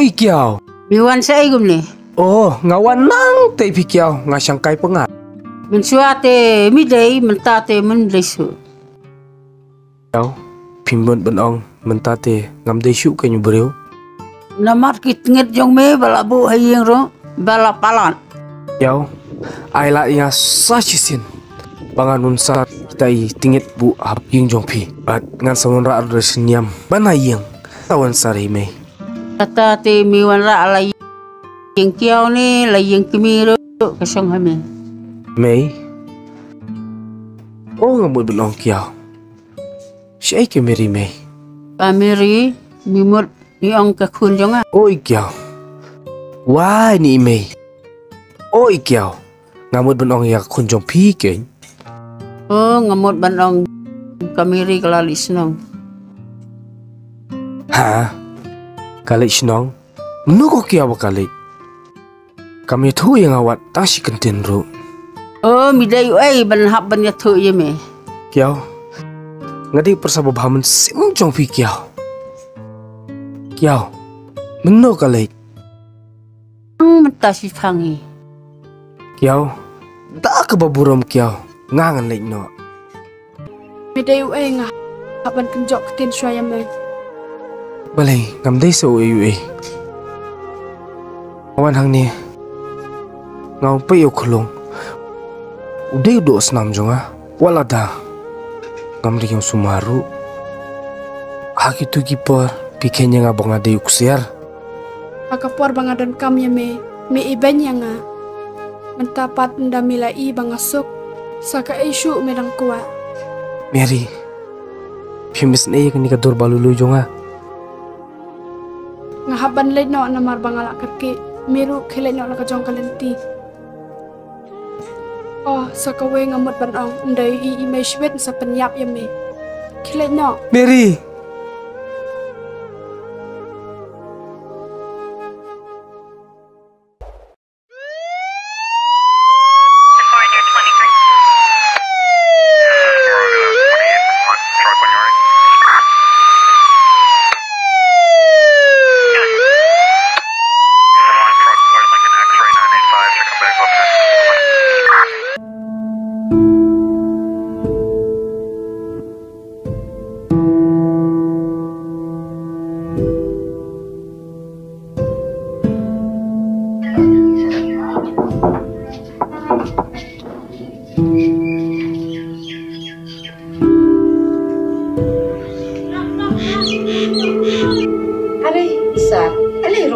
ikiao. Miwan sa igom ni. Oh, ngawan nang tay pikiao nga siyang kay pangat. Mensuate midday mentate mendesu. Kiao, pimbon benong mentate ngamday syuk kanyu beriu. Namar kit nget jong me bala bu hayeng ro bala palan. Kiao, ay la ya sasisin. Banganun sa kita tingit bu hap yung jong pi. At ngan samun ra ardres niam banayeng tawan sarime. Kata te miwan ra ala yang kiao ni la yang kimiro kasong hame. May. Oh ngamud benong kiao. Siya ay kimiri May. Pamiri mimut ni ong kakun jonga. Oh ikiao. Why ni May. Oh ikiao. Ngamud benong ya kunjong pi keng. Oh ngamut banong kamiri kalalis nong. Ha? Kalik sinong? Menuko kiao kalik. Kami tu yang awat tasi kentin ru. Oh midday ai ban hab ban ya thu ye me. Kiao. Ngadi persabab hamen sim jong pi kiao. Kiao. Menu kalik. Mentasi phangi. Kiao. Da kebaburom kiao. Ngangan lek no. Midday ai nga haban kenjok ketin swaya me. Balai ngamdai so ue. Awan hang ni. Ngau pe yo khulung. Udai do senam jonga. Walada. Ngamri yang sumaru. Hak itu kiper pikirnya ngabong ada yuksiar. Akapor bangadan kam ya me iben yang nga. Mentapat ndamila i bangasuk. Saka isu medang kuat. Mary. Pimis ne kan nikadur balulu jonga. Ngahaban le no namar bangala kaki. Miru khile no nakajong kalenti. Oh, sakawe ngamut banong ndai i imeshwet sa penyap ya me. Khile no. Mary.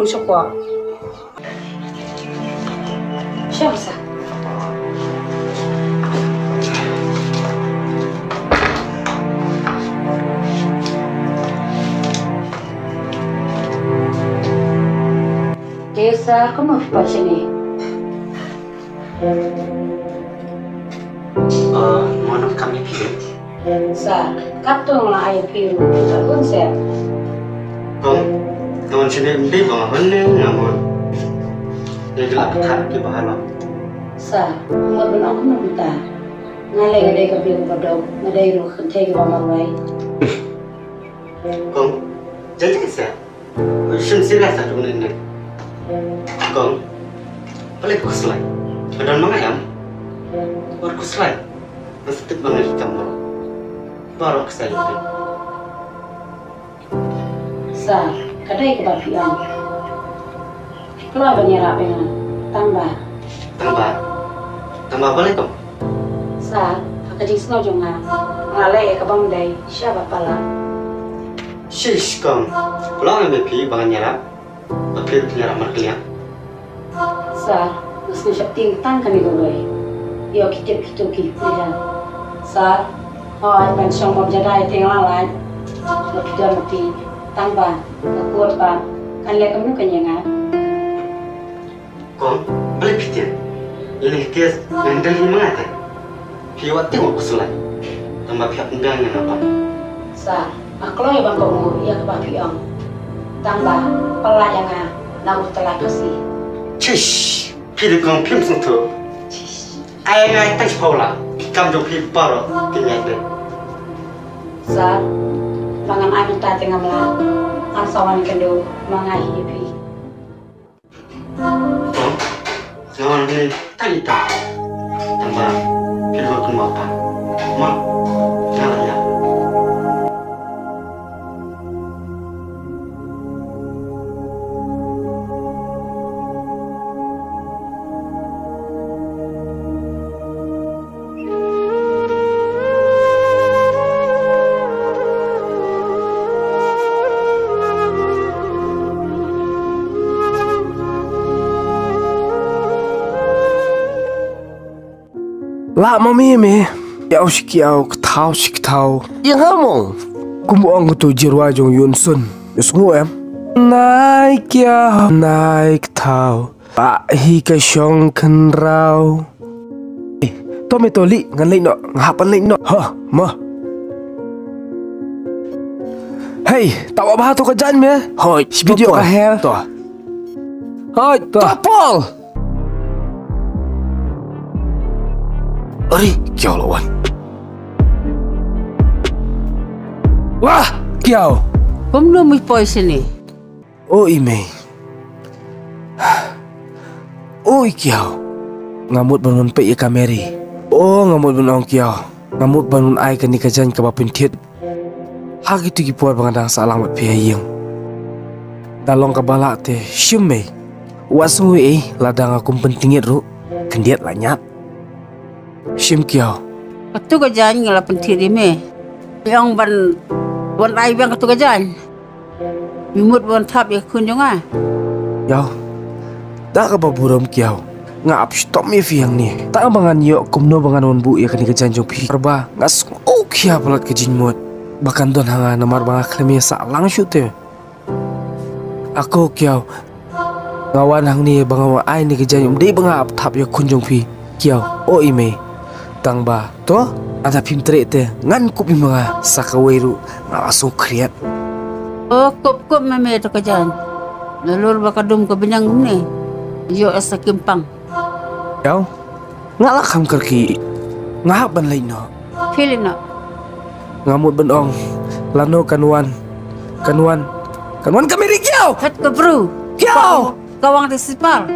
Siapa? Desa, como foi sini? Mana kami pilih? Sa, katung lah ayah piru, takun saya. Kawan sini mesti bawa hening namun dia gelap kat di bahagia. Sa, umur benar aku minta. Ngalai ngadai kebiru padau, ngadai ruh kentai ke bawah mai. Kong, jadi saya, sensira satu ini. Kong, boleh kuslai. Ada mana yang? Baru kuslai. Mesti banget campur. Baru kesal. Sa, kadai ke bapian. Keluar banyera pengen tambah boleh kong? Sa, kakajing snow jonga. Ngalai ke bang dai, siapa pala? Shish kong, pulang ambil pi bangan nyerap. Tapi nyerap marklian. Sa, usni syapting tang kami goloi. Yo kitip kituki pilihan. Sa, ay pensyong mau berjadai tinggal lain. Lebih dari mati tambah, takut pa. Kan lihat kamu kenyang. Kong, boleh pikir. Ini kes yang dari mana teh? Piwat tengok kusulai. Tambah pihak enggak yang apa? Sa, aklo ya bang kamu ya ke bapiong. Tambah pelak yang nak telah kasih. Cish, pilih kong pim sentuh. Ayah tak sekolah, kamu jauh pilih baru tinggal deh. Sa, pangan amin tak tengah melah. Ang sawan kendo mangai hipi. ngawan ni talita tambah kilo kun bapa ma jalan ya Lah mami me, kiao si kiao, ketau si ketau. Yang hamong, kumuang ko to jirwa jong Yunsun. Yusngu em. Naik kiao, naik ketau. Pahi ka syong kenrau. Tome toli ngan lei no, ngapan lei no. Ha, ma. Hey, tawa bah tu kerjaan me. Hoi, video ka hel. To. Hoi, to. Topol. Ari, kiao lawan. Wah, kiao. Kumno mo poison ni. Oh, ime. Oh, kiao. Ngamut banun pe ya kameri. Oh, ngamut banun kiao. Ngamut banun ai kan dikajan ke bapin tiet. Hagi tu ki puar bangadang salamat pe yang. Dalong kabala te shumme. Wasu ladang aku pentingit ru. Kendiat lanyap. Shim kiao. Katu kajan ngala pentiri me. Yang ban ai bang katu kajan. Mimut ban tap ya kun jonga. Yao. Tak apa buram kiao. Ngap stop me fiang ni. Tak bangan yo kumno bangan bu ya kan kajan jong pi. Perba ngas oh kia pelat kejin mut. Bahkan don hanga namar banga klemi sa lang syute. Aku kiao. Ngawan hang ni bangawa ai ni kajan yom dei banga ap tap ya kun jong pi. Kiao. Oh ime. Tang ba to ada pimtre te ngan kup mga sakaweru na langsung kriat. Oh, kop me to kajan. Nalur bakadum ka binyang ni. Yo asa kimpang. Yaw, ngalak kam kerki. Ngahaban lain no. Feeling na. Ngamut benong. Lano kanuan kameri kiao. Hat ka bro. Kiao. Kawang disipal.